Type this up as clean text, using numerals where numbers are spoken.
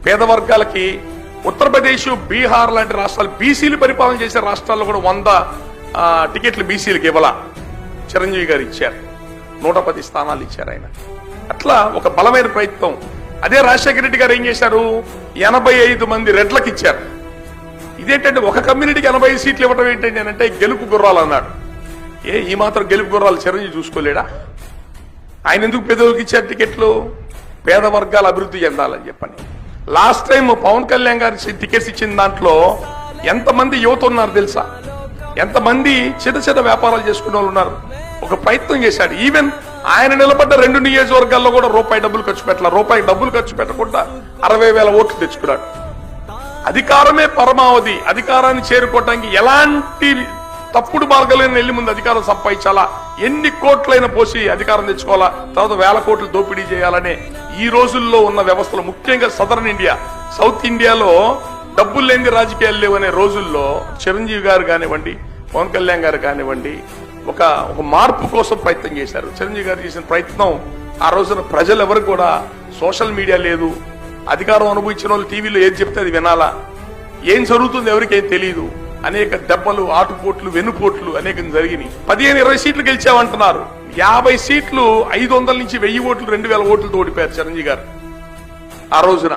పేద వర్గాలకి ఉత్తరప్రదేశ్, బీహార్ లాంటి రాష్ట్రాలు, బీసీలు పరిపాలన చేసే రాష్ట్రాల్లో కూడా 100 టికెట్లు బీసీలకు ఇవ్వాల. చిరంజీవి గారు ఇచ్చారు, 110 స్థానాలు ఇచ్చారు ఆయన. అట్లా ఒక బలమైన ప్రయత్నం. అదే రాజశేఖర రెడ్డి గారు ఏం చేశారు, 85 మంది రెడ్లకు ఇచ్చారు. ఇదేంటంటే ఒక కమ్యూనిటీకి 85 సీట్లు ఇవ్వడం ఏంటంటే అంటే గెలుపు గుర్రాలు అన్నాడు. ఈ మాత్రం గెలుపు గుర్రాలు చిరంజీవి చూసుకోలేడా? ఆయన ఎందుకు పేదలకు ఇచ్చారు టికెట్లు? పేద వర్గాల అభివృద్ధి చెందాలని చెప్పని. లాస్ట్ టైం పవన్ కళ్యాణ్ గారి టికెట్స్ ఇచ్చిన దాంట్లో ఎంతమంది యువత ఉన్నారు తెలుసా? ఎంతమంది చిన్న చిన్న వ్యాపారాలు చేసుకునే వాళ్ళు ఉన్నారు. ఒక ప్రయత్నం చేశాడు. ఈవెన్ ఆయన నిలబడ్డ 2 నియోజకవర్గాల్లో కూడా రూపాయి డబ్బులు ఖర్చు పెట్టాల. రూపాయి డబ్బులు ఖర్చు పెట్టకుండా 60,000 ఓట్లు తెచ్చుకున్నాడు. అధికారమే పరమావధి. అధికారాన్ని చేరుకోవడానికి ఎలాంటి తప్పుడు మార్గాలైన వెళ్లి ముందు అధికారం సంపాదించాలా, ఎన్ని కోట్లైనా పోసి అధికారం తెచ్చుకోవాలా, తర్వాత 1000 కోట్లు దోపిడీ చేయాలనే ఈ రోజుల్లో ఉన్న వ్యవస్థలు, ముఖ్యంగా సదరన్ ఇండియా, సౌత్ ఇండియాలో డబ్బులు లేని రాజకీయాలు లేవనే రోజుల్లో చిరంజీవి గారు కానివ్వండి, పవన్ కళ్యాణ్ గారు కానివ్వండి, ఒక మార్పు కోసం ప్రయత్నం చేశారు. చిరంజీవి గారు చేసిన ప్రయత్నం ఆ రోజున ప్రజలు ఎవరు కూడా సోషల్ మీడియా లేదు, అధికారం అనుభవించిన వాళ్ళు టీవీలో ఏది చెప్తే అది వినాలా, ఏం జరుగుతుంది ఎవరికేం తెలియదు. అనేక దెబ్బలు, ఆటుపోట్లు, వెన్నుపోట్లు అనేకం జరిగినాయి. 15-20 సీట్లు గెలిచామంటున్నారు. 50 సీట్లు 500 నుంచి 1000 ఓట్లు, 2000 ఓట్లతో ఓడిపోయారు చిరంజీవి గారు ఆ రోజున.